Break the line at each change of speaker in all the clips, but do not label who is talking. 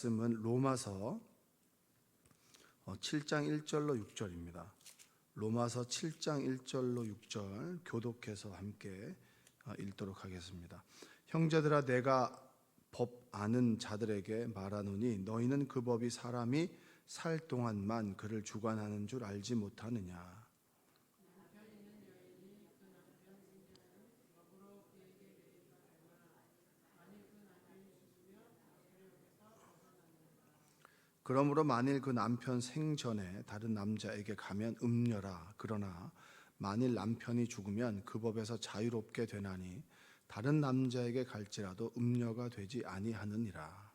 말씀은 로마서 7장 1절로 6절입니다. 로마서 7장 1절로 6절 교독해서 함께 읽도록 하겠습니다. 형제들아, 내가 법 아는 자들에게 말하노니 너희는 그 법이 사람이 살 동안만 그를 주관하는 줄 알지 못하느냐. 그러므로 만일 그 남편 생전에 다른 남자에게 가면 음녀라. 그러나 만일 남편이 죽으면 그 법에서 자유롭게 되나니 다른 남자에게 갈지라도 음녀가 되지 아니하느니라.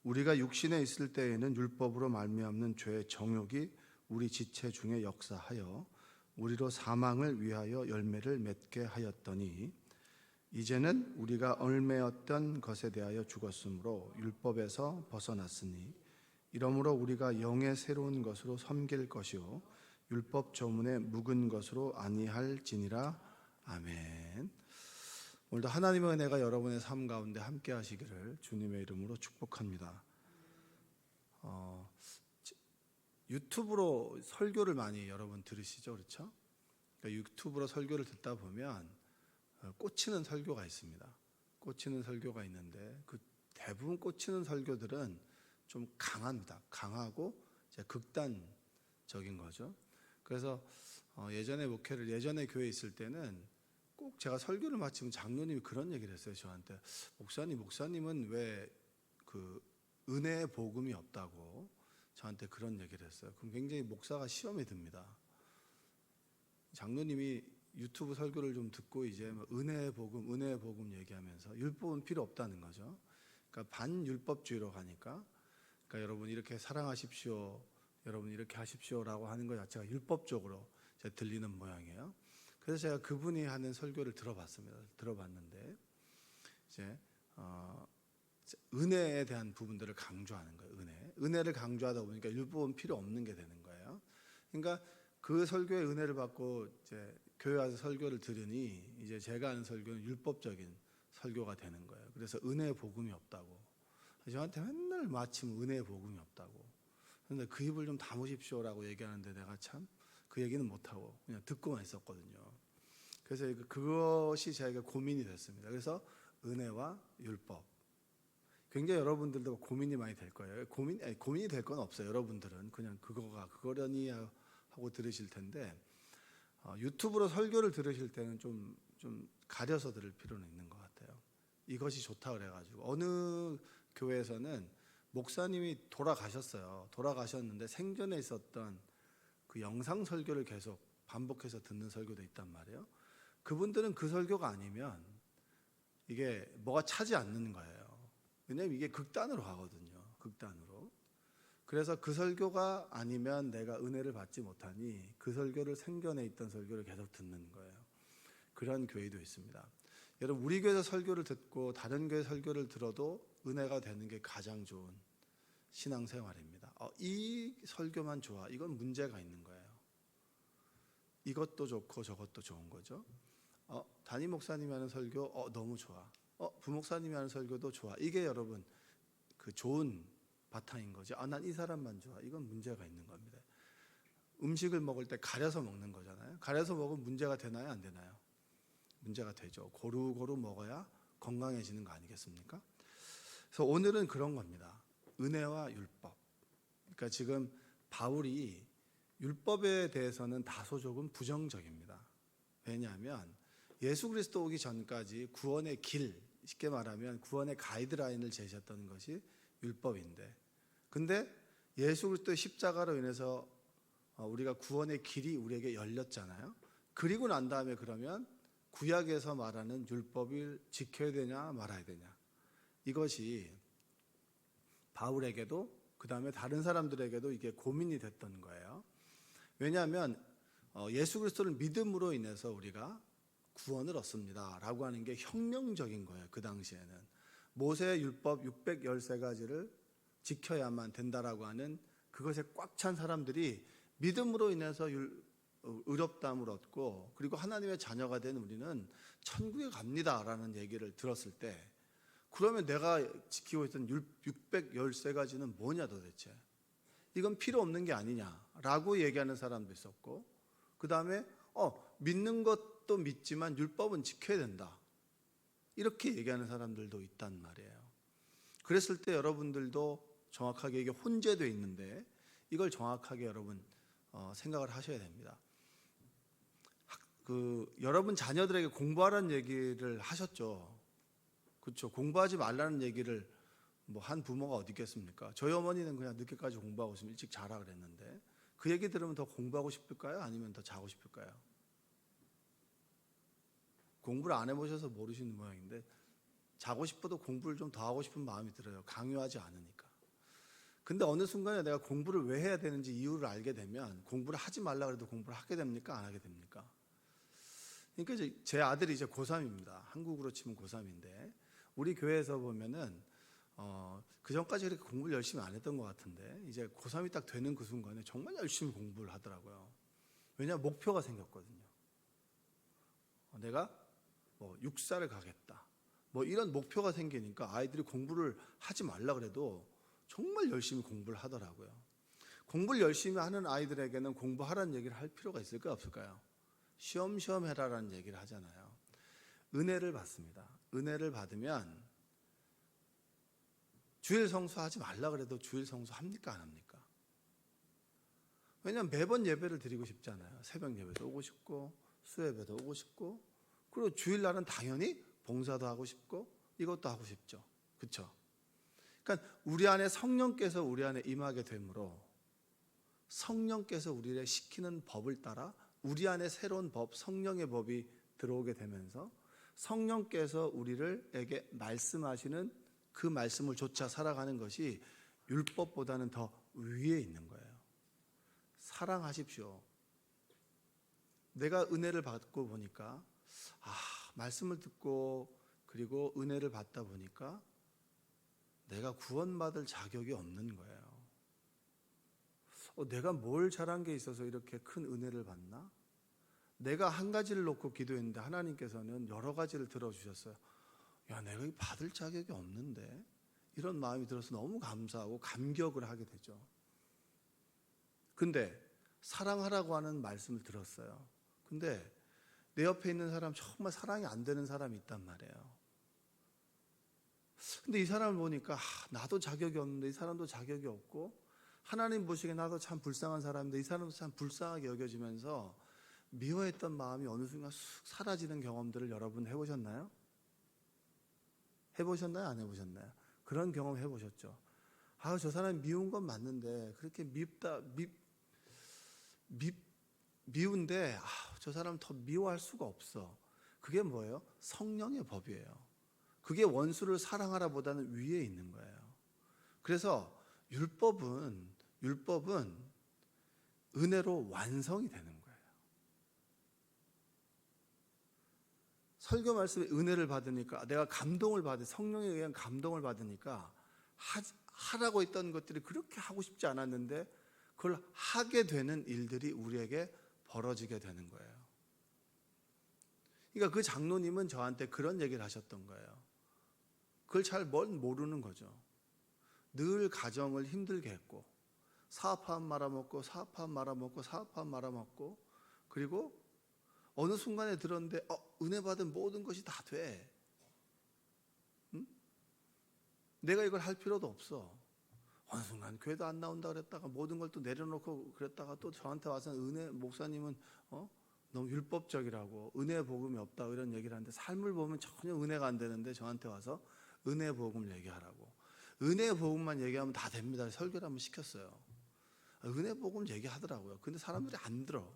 우리가 육신에 있을 때에는 율법으로 말미암는 죄의 정욕이 우리 지체 중에 역사하여 우리로 사망을 위하여 열매를 맺게 하였더니 이제는 우리가 얽매였던 것에 대하여 죽었으므로 율법에서 벗어났으니 이러므로 우리가 영의 새로운 것으로 섬길 것이요 율법 조문에 묵은 것으로 아니할지니라. 아멘. 오늘도 하나님의 은혜가 여러분의 삶 가운데 함께 하시기를 주님의 이름으로 축복합니다. 유튜브로 설교를 많이 여러분 들으시죠, 그렇죠? 그러니까 유튜브로 설교를 듣다 보면 꽂히는 설교가 있습니다. 꽂히는 설교가 있는데 그 대부분 꽂히는 설교들은 좀 강합니다. 강하고 이제 극단적인 거죠. 그래서 예전에 교회에 있을 때는 꼭 제가 설교를 마치면 장로님이 그런 얘기를 했어요. 저한테 목사님은 왜 그 은혜의 복음이 없다고 저한테 그런 얘기를 했어요. 그럼 굉장히 목사가 시험에 듭니다. 장로님이 유튜브 설교를 좀 듣고 이제 은혜의 복음 얘기하면서 율법은 필요 없다는 거죠. 그러니까 반율법주의로 가니까, 그러니까 여러분 이렇게 사랑하십시오, 여러분 이렇게 하십시오라고 하는 것 자체가 율법적으로 들리는 모양이에요. 그래서 제가 그분이 하는 설교를 들어봤는데 이제 은혜에 대한 부분들을 강조하는 거예요. 은혜를 강조하다 보니까 율법은 필요 없는 게 되는 거예요. 그러니까 그 설교의 은혜를 받고 이제 교회 와서 설교를 들으니 이제 제가 하는 설교는 율법적인 설교가 되는 거예요. 그래서 은혜의 복음이 없다고 저한테 맨날 마침 은혜의 복음이 없다고. 그런데 그 입을 좀 다무십시오라고 얘기하는데 내가 참 그 얘기는 못하고 그냥 듣고만 있었거든요. 그래서 그것이 저에게 고민이 됐습니다. 그래서 은혜와 율법, 굉장히 여러분들도 고민이 많이 될 거예요. 고민이 될 건 없어요. 여러분들은 그냥 그거려니 하고 들으실 텐데 유튜브로 설교를 들으실 때는 좀 가려서 들을 필요는 있는 것 같아요. 이것이 좋다 그래가지고 어느 교회에서는 목사님이 돌아가셨어요. 돌아가셨는데 생전에 있었던 그 영상 설교를 계속 반복해서 듣는 설교도 있단 말이에요. 그분들은 그 설교가 아니면 이게 뭐가 차지 않는 거예요. 왜냐하면 이게 극단으로 가거든요. 극단으로. 그래서 그 설교가 아니면 내가 은혜를 받지 못하니 그 설교를 생전에 있던 설교를 계속 듣는 거예요. 그런 교회도 있습니다. 여러분, 우리 교회에서 설교를 듣고 다른 교회 설교를 들어도 은혜가 되는 게 가장 좋은 신앙생활입니다. 이 설교만 좋아, 이건 문제가 있는 거예요. 이것도 좋고 저것도 좋은 거죠. 담임 목사님이 하는 설교 너무 좋아. 부목사님이 하는 설교도 좋아. 이게 여러분 그 좋은 바탕인 거죠. 난 이 사람만 좋아. 이건 문제가 있는 겁니다. 음식을 먹을 때 가려서 먹는 거잖아요. 가려서 먹으면 문제가 되나요, 안 되나요? 문제가 되죠. 고루고루 먹어야 건강해지는 거 아니겠습니까? 그래서 오늘은 그런 겁니다. 은혜와 율법. 그러니까 지금 바울이 율법에 대해서는 다소 조금 부정적입니다. 왜냐하면 예수 그리스도 오기 전까지 구원의 길, 쉽게 말하면 구원의 가이드라인을 제시했던 것이 율법인데, 근데 예수 그리스도의 십자가로 인해서 우리가 구원의 길이 우리에게 열렸잖아요. 그리고 난 다음에 그러면 구약에서 말하는 율법을 지켜야 되냐 말아야 되냐, 이것이 바울에게도 그 다음에 다른 사람들에게도 이게 고민이 됐던 거예요. 왜냐하면 예수 그리스도를 믿음으로 인해서 우리가 구원을 얻습니다 라고 하는 게 혁명적인 거예요. 그 당시에는 모세의 율법 613가지를 지켜야만 된다라고 하는 그것에 꽉 찬 사람들이 믿음으로 인해서 의롭다함을 얻고 그리고 하나님의 자녀가 된 우리는 천국에 갑니다라는 얘기를 들었을 때 그러면 내가 지키고 있던 613가지는 뭐냐 도대체? 이건 필요 없는 게 아니냐라고 얘기하는 사람도 있었고 그 다음에 믿는 것도 믿지만 율법은 지켜야 된다. 이렇게 얘기하는 사람들도 있단 말이에요. 그랬을 때 여러분들도 정확하게 이게 혼재되어 있는데 이걸 정확하게 여러분 생각을 하셔야 됩니다. 여러분 자녀들에게 공부하라는 얘기를 하셨죠. 그렇죠. 공부하지 말라는 얘기를 한 부모가 어디 있겠습니까? 저희 어머니는 그냥 늦게까지 공부하고 있으면 일찍 자라 그랬는데 그 얘기 들으면 더 공부하고 싶을까요? 아니면 더 자고 싶을까요? 공부를 안 해보셔서 모르시는 모양인데 자고 싶어도 공부를 좀 더 하고 싶은 마음이 들어요. 강요하지 않으니까. 근데 어느 순간에 내가 공부를 왜 해야 되는지 이유를 알게 되면 공부를 하지 말라 그래도 공부를 하게 됩니까? 안 하게 됩니까? 그러니까 이제 제 아들이 이제 고3입니다. 한국으로 치면 고3인데 우리 교회에서 보면은 그 전까지 그렇게 공부를 열심히 안 했던 것 같은데 이제 고3이 딱 되는 그 순간에 정말 열심히 공부를 하더라고요. 왜냐하면 목표가 생겼거든요. 내가 육사를 가겠다. 이런 목표가 생기니까 아이들이 공부를 하지 말라 그래도 정말 열심히 공부를 하더라고요. 공부를 열심히 하는 아이들에게는 공부하라는 얘기를 할 필요가 있을까요? 없을까요? 시험시험 해라라는 얘기를 하잖아요. 은혜를 받습니다. 은혜를 받으면 주일 성수하지 말라 그래도 주일 성수 합니까? 안 합니까? 왜냐하면 매번 예배를 드리고 싶잖아요. 새벽 예배도 오고 싶고 수예배도 오고 싶고 그리고 주일날은 당연히 봉사도 하고 싶고 이것도 하고 싶죠. 그렇죠? 그러니까 우리 안에 성령께서 우리 안에 임하게 되므로 성령께서 우리를 시키는 법을 따라 우리 안에 새로운 법, 성령의 법이 들어오게 되면서 성령께서 우리에게 말씀하시는 그 말씀을 좇아 살아가는 것이 율법보다는 더 위에 있는 거예요. 사랑하십시오. 내가 은혜를 받고 보니까 말씀을 듣고 그리고 은혜를 받다 보니까 내가 구원받을 자격이 없는 거예요. 내가 뭘 잘한 게 있어서 이렇게 큰 은혜를 받나? 내가 한 가지를 놓고 기도했는데 하나님께서는 여러 가지를 들어주셨어요. 야, 내가 받을 자격이 없는데? 이런 마음이 들어서 너무 감사하고 감격을 하게 되죠. 근데 사랑하라고 하는 말씀을 들었어요. 근데 내 옆에 있는 사람 정말 사랑이 안 되는 사람이 있단 말이에요. 근데 이 사람을 보니까 나도 자격이 없는데 이 사람도 자격이 없고 하나님 보시기에 나도 참 불쌍한 사람인데 이 사람도 참 불쌍하게 여겨지면서 미워했던 마음이 어느 순간 쑥 사라지는 경험들을 여러분 해보셨나요? 해보셨나요? 안 해보셨나요? 그런 경험 해보셨죠? 저 사람이 미운 건 맞는데 그렇게 미운데 저 사람 더 미워할 수가 없어. 그게 뭐예요? 성령의 법이에요. 그게 원수를 사랑하라 보다는 위에 있는 거예요. 그래서 율법은 은혜로 완성이 되는 거예요. 설교 말씀에 은혜를 받으니까 내가 감동을 받으 성령에 의한 감동을 받으니까 하라고 했던 것들이 그렇게 하고 싶지 않았는데 그걸 하게 되는 일들이 우리에게 벌어지게 되는 거예요. 그러니까 그 장로님은 저한테 그런 얘기를 하셨던 거예요. 그걸 잘 모르는 거죠. 늘 가정을 힘들게 했고 사업하면 말아먹고 사업하면 말아먹고 사업하면 말아먹고 그리고 어느 순간에 들었는데 은혜 받은 모든 것이 다 돼. 응? 내가 이걸 할 필요도 없어. 어느 순간 교회도 안 나온다 그랬다가 모든 걸 또 내려놓고 그랬다가 또 저한테 와서 은혜 목사님은 너무 율법적이라고 은혜 복음이 없다 이런 얘기를 하는데 삶을 보면 전혀 은혜가 안 되는데 저한테 와서 은혜 복음을 얘기하라고. 은혜 복음만 얘기하면 다 됩니다. 설교를 한번 시켰어요. 은혜 복음 얘기하더라고요. 근데 사람들이 안 들어.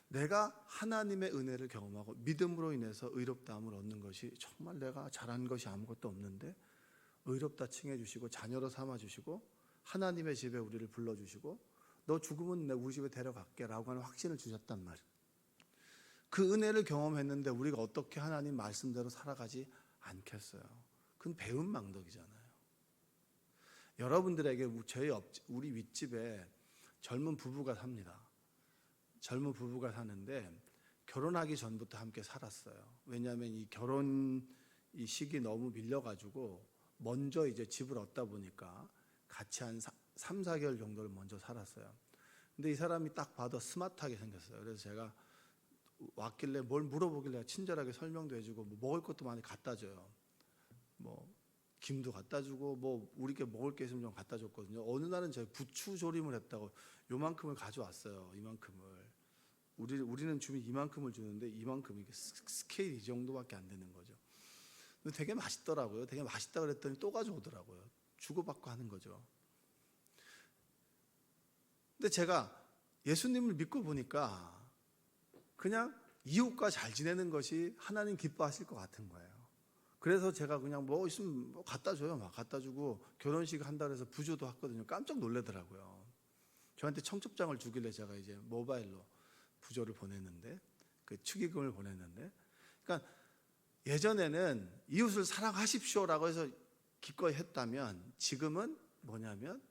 내가 하나님의 은혜를 경험하고 믿음으로 인해서 의롭다함을 얻는 것이 정말 내가 잘한 것이 아무것도 없는데 의롭다 칭해 주시고 자녀로 삼아 주시고 하나님의 집에 우리를 불러 주시고 너 죽으면 내 우리 집에 데려갈게 라고 하는 확신을 주셨단 말이에요. 그 은혜를 경험했는데 우리가 어떻게 하나님 말씀대로 살아가지 않겠어요? 그건 배운 망덕이잖아요. 여러분들에게 우리 윗집에 젊은 부부가 삽니다. 젊은 부부가 사는데 결혼하기 전부터 함께 살았어요. 왜냐하면 이 결혼 이 시기 너무 밀려가지고 먼저 이제 집을 얻다 보니까 같이 한 3, 4개월 정도를 먼저 살았어요. 근데 이 사람이 딱 봐도 스마트하게 생겼어요. 그래서 제가 왔길래 뭘 물어보길래 친절하게 설명도 해주고 뭐 먹을 것도 많이 갖다 줘요. 뭐 김도 갖다 주고 뭐 우리께 먹을 게 있으면 좀 갖다 줬거든요. 어느 날은 제가 부추 조림을 했다고 요만큼을 가져왔어요. 이만큼을. 우리는 주면 이만큼을 주는데 이만큼 이게 스케일 이 정도밖에 안 되는 거죠. 근데 되게 맛있더라고요. 되게 맛있다 그랬더니 또 가져오더라고요. 주고받고 하는 거죠. 근데 제가 예수님을 믿고 보니까 그냥 이웃과 잘 지내는 것이 하나님 기뻐하실 것 같은 거예요. 그래서 제가 그냥 뭐 있으면 뭐 갖다 줘요. 막 갖다 주고 결혼식 한다 그래서 부조도 했거든요. 깜짝 놀라더라고요. 저한테 청첩장을 주길래 제가 이제 모바일로 부조를 보냈는데 그 축의금을 보냈는데 그러니까 예전에는 이웃을 사랑하십시오라고 해서 기꺼이 했다면 지금은 뭐냐면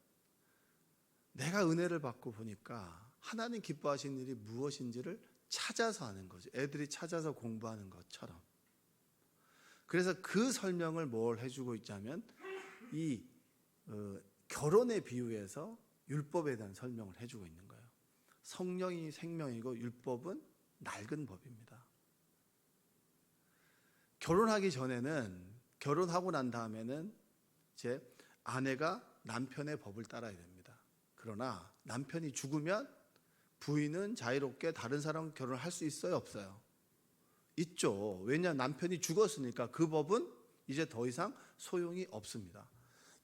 내가 은혜를 받고 보니까 하나님 기뻐하시는 일이 무엇인지를 찾아서 하는 거죠. 애들이 찾아서 공부하는 것처럼. 그래서 그 설명을 뭘 해주고 있자면 이 결혼에 비유해서 율법에 대한 설명을 해주고 있는 거예요. 성령이 생명이고 율법은 낡은 법입니다. 결혼하기 전에는 결혼하고 난 다음에는 제 아내가 남편의 법을 따라야 됩니다. 그러나 남편이 죽으면 부인은 자유롭게 다른 사람 결혼을 할 수 있어요, 없어요? 있죠. 왜냐하면 남편이 죽었으니까 그 법은 이제 더 이상 소용이 없습니다.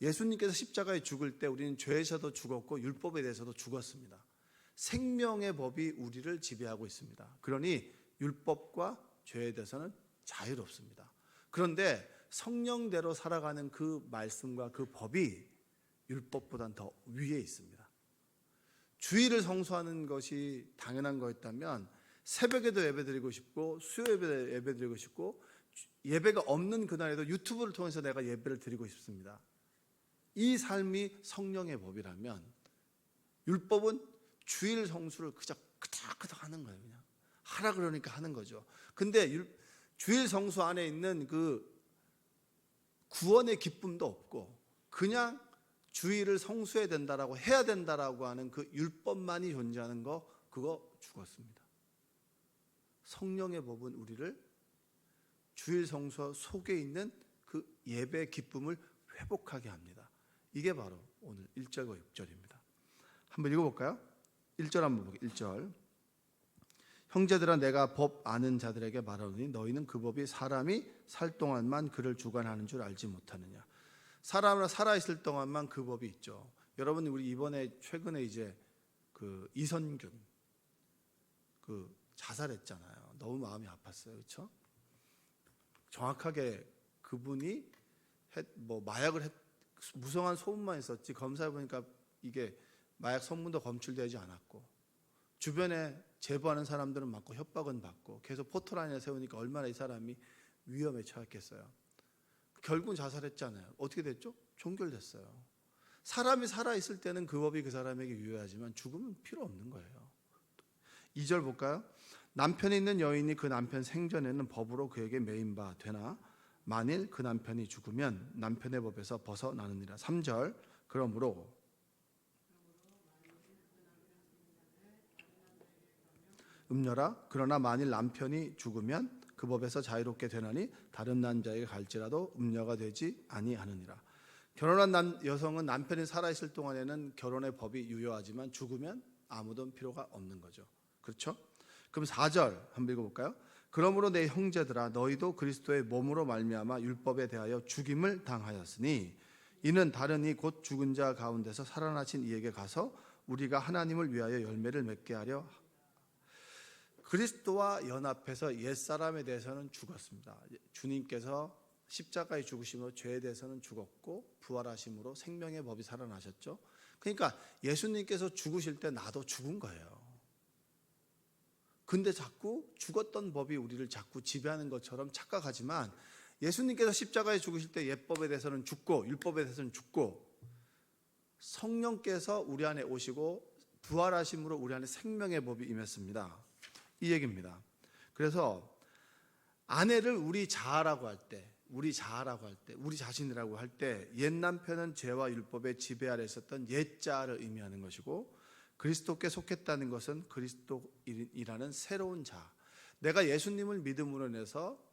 예수님께서 십자가에 죽을 때 우리는 죄에서도 죽었고 율법에 대해서도 죽었습니다. 생명의 법이 우리를 지배하고 있습니다. 그러니 율법과 죄에 대해서는 자유롭습니다. 그런데 성령대로 살아가는 그 말씀과 그 법이 율법보다는 더 위에 있습니다. 주일을 성수하는 것이 당연한 거였다면 새벽에도 예배드리고 싶고 수요예배도 예배드리고 싶고 예배가 없는 그날에도 유튜브를 통해서 내가 예배를 드리고 싶습니다. 이 삶이 성령의 법이라면 율법은 주일 성수를 그저 그닥그닥 하는 거예요. 그냥 하라 그러니까 하는 거죠. 근데 주일 성수 안에 있는 그 구원의 기쁨도 없고 그냥 주일을 성수해야 된다라고 해야 된다라고 하는 그 율법만이 존재하는 거 그거 죽었습니다. 성령의 법은 우리를 주일 성수 속에 있는 그 예배의 기쁨을 회복하게 합니다. 이게 바로 오늘 1절과 6절입니다. 한번 읽어볼까요? 1절 한번 볼게요. 1절 형제들아 내가 법 아는 자들에게 말하노니 너희는 그 법이 사람이 살 동안만 그를 주관하는 줄 알지 못하느냐. 사람은 살아있을 동안만 그 법이 있죠. 여러분 우리 이번에 최근에 이제 그 이선균 그 자살했잖아요. 너무 마음이 아팠어요. 그렇죠? 정확하게 그분이 마약을 무성한 소문만 있었지 검사해 보니까 이게 마약 성분도 검출되지 않았고 주변에 제보하는 사람들은 맞고 협박은 받고 계속 포토라인에 세우니까 얼마나 이 사람이 위험에 처했겠어요. 결국은 자살했잖아요. 어떻게 됐죠? 종결됐어요. 사람이 살아있을 때는 그 법이 그 사람에게 유효하지만 죽으면 필요 없는 거예요. 2절 볼까요? 남편이 있는 여인이 그 남편 생전에는 법으로 그에게 매인 바 되나 만일 그 남편이 죽으면 남편의 법에서 벗어나느니라. 3절 그러므로 음녀라 그러나 만일 남편이 죽으면 그 법에서 자유롭게 되나니 다른 남자에게 갈지라도 음녀가 되지 아니하느니라. 결혼한 여성은 남편이 살아있을 동안에는 결혼의 법이 유효하지만 죽으면 아무도 필요가 없는 거죠. 그렇죠? 그럼 4절 한번 읽어볼까요? 그러므로 내 형제들아 너희도 그리스도의 몸으로 말미암아 율법에 대하여 죽임을 당하였으니 이는 다른 이 곧 죽은 자 가운데서 살아나신 이에게 가서 우리가 하나님을 위하여 열매를 맺게 하려 그리스도와 연합해서 옛사람에 대해서는 죽었습니다. 주님께서 십자가에 죽으심으로 죄에 대해서는 죽었고 부활하심으로 생명의 법이 살아나셨죠. 그러니까 예수님께서 죽으실 때 나도 죽은 거예요. 근데 자꾸 죽었던 법이 우리를 자꾸 지배하는 것처럼 착각하지만 예수님께서 십자가에 죽으실 때 예법에 대해서는 죽고 율법에 대해서는 죽고 성령께서 우리 안에 오시고 부활하심으로 우리 안에 생명의 법이 임했습니다. 이 얘기입니다. 그래서 아내를 우리 자아라고 할 때, 우리 자신이라고 할 때 옛 남편은 죄와 율법의 지배 아래 있었던 옛 자아를 의미하는 것이고 그리스도께 속했다는 것은 그리스도인이라는 새로운 자아. 내가 예수님을 믿음으로 인해서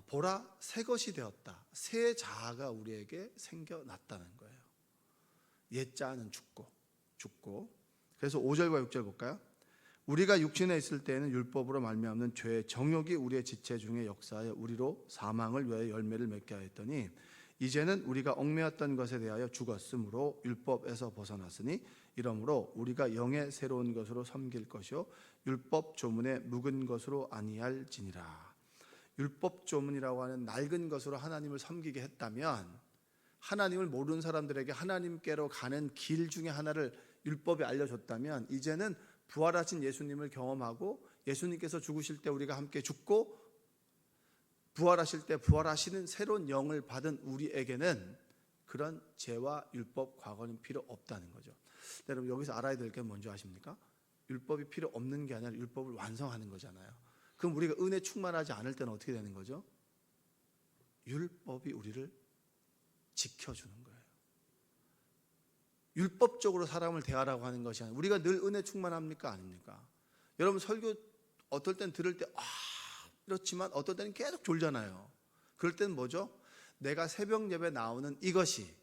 보라 새 것이 되었다. 새 자아가 우리에게 생겨났다는 거예요. 옛 자아는 죽고. 그래서 5절과 6절 볼까요? 우리가 육신에 있을 때에는 율법으로 말미암는 죄의 정욕이 우리의 지체 중에 역사하여 우리로 사망을 위하여 열매를 맺게 하였더니 이제는 우리가 얽매였던 것에 대하여 죽었으므로 율법에서 벗어났으니 이러므로 우리가 영의 새로운 것으로 섬길 것이요 율법 조문에 묵은 것으로 아니할지니라. 율법 조문이라고 하는 낡은 것으로 하나님을 섬기게 했다면 하나님을 모르는 사람들에게 하나님께로 가는 길 중에 하나를 율법이 알려줬다면 이제는 부활하신 예수님을 경험하고 예수님께서 죽으실 때 우리가 함께 죽고 부활하실 때 부활하시는 새로운 영을 받은 우리에게는 그런 죄와 율법 과거는 필요 없다는 거죠. 여러분 여기서 알아야 될 게 뭔지 아십니까? 율법이 필요 없는 게 아니라 율법을 완성하는 거잖아요. 그럼 우리가 은혜 충만하지 않을 때는 어떻게 되는 거죠? 율법이 우리를 지켜주는 거예요. 율법적으로 사람을 대하라고 하는 것이 아니라 우리가 늘 은혜 충만합니까? 아닙니까? 여러분 설교 어떨 땐 들을 때 이렇지만 어떨 때는 계속 졸잖아요. 그럴 때는 뭐죠? 내가 새벽 예배 나오는 이것이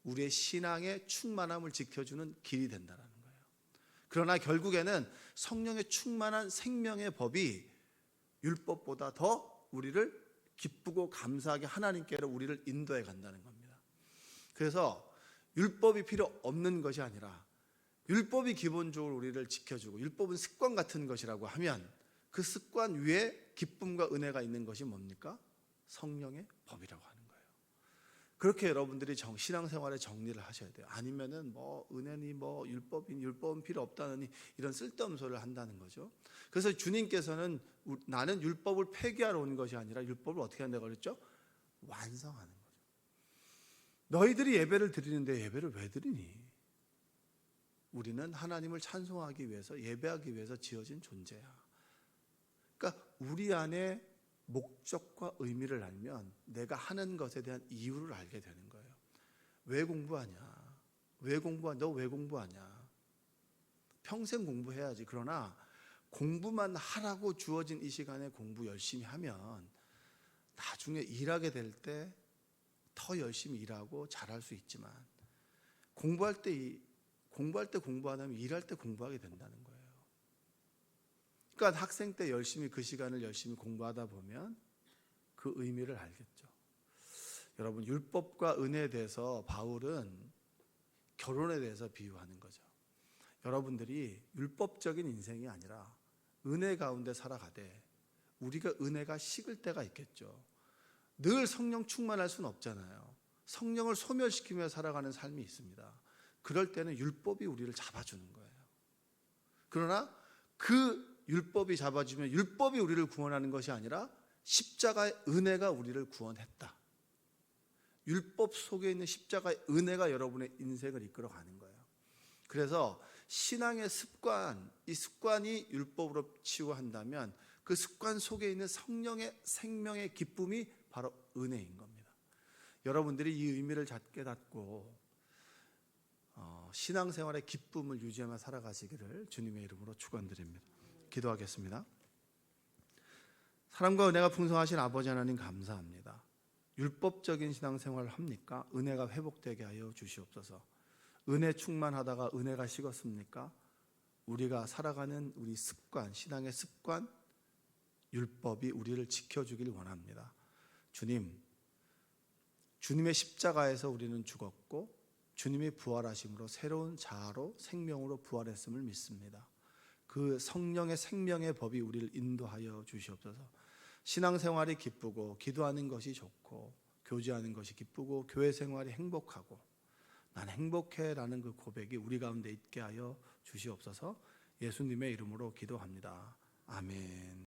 우리의 신앙의 충만함을 지켜주는 길이 된다는 거예요. 그러나 결국에는 성령의 충만한 생명의 법이 율법보다 더 우리를 기쁘고 감사하게 하나님께로 우리를 인도해 간다는 겁니다. 그래서 율법이 필요 없는 것이 아니라 율법이 기본적으로 우리를 지켜주고 율법은 습관 같은 것이라고 하면 그 습관 위에 기쁨과 은혜가 있는 것이 뭡니까? 성령의 법이라고 하는 거예요. 그렇게 여러분들이 신앙생활에 정리를 하셔야 돼요. 아니면은 은혜니 율법은 필요 없다느니 이런 쓸데없는 소리를 한다는 거죠. 그래서 주님께서는 나는 율법을 폐기하러 온 것이 아니라 율법을 어떻게 한다고 그랬죠? 완성하는 거죠. 너희들이 예배를 드리는데 예배를 왜 드리니? 우리는 하나님을 찬송하기 위해서 예배하기 위해서 지어진 존재야. 그러니까 우리 안에 목적과 의미를 알면 내가 하는 것에 대한 이유를 알게 되는 거예요. 왜 공부하냐? 너 왜 공부하냐? 평생 공부해야지. 그러나 공부만 하라고 주어진 이 시간에 공부 열심히 하면 나중에 일하게 될 때 더 열심히 일하고 잘할 수 있지만 공부할 때 공부 안 하면 일할 때 공부하게 된다는 거예요. 그러니까 학생 때 열심히 그 시간을 열심히 공부하다 보면 그 의미를 알겠죠. 여러분 율법과 은혜에 대해서 바울은 결혼에 대해서 비유하는 거죠. 여러분들이 율법적인 인생이 아니라 은혜 가운데 살아가되 우리가 은혜가 식을 때가 있겠죠. 늘 성령 충만할 수는 없잖아요. 성령을 소멸시키며 살아가는 삶이 있습니다. 그럴 때는 율법이 우리를 잡아주는 거예요. 그러나 그 율법이 잡아주면 율법이 우리를 구원하는 것이 아니라 십자가의 은혜가 우리를 구원했다. 율법 속에 있는 십자가의 은혜가 여러분의 인생을 이끌어가는 거예요. 그래서 신앙의 습관, 이 습관이 율법으로 치유한다면 그 습관 속에 있는 성령의 생명의 기쁨이 바로 은혜인 겁니다. 여러분들이 이 의미를 깨닫고 신앙생활의 기쁨을 유지하며 살아가시기를 주님의 이름으로 축원드립니다. 기도하겠습니다. 사랑과 은혜가 풍성하신 아버지 하나님 감사합니다. 율법적인 신앙생활을 합니까? 은혜가 회복되게 하여 주시옵소서. 은혜 충만하다가 은혜가 식었습니까? 우리가 살아가는 우리 습관, 신앙의 습관, 율법이 우리를 지켜주길 원합니다. 주님의 십자가에서 우리는 죽었고 주님이 부활하심으로 새로운 자아로 생명으로 부활했음을 믿습니다. 그 성령의 생명의 법이 우리를 인도하여 주시옵소서. 신앙생활이 기쁘고 기도하는 것이 좋고 교제하는 것이 기쁘고 교회 생활이 행복하고 난 행복해 라는 그 고백이 우리 가운데 있게 하여 주시옵소서. 예수님의 이름으로 기도합니다. 아멘.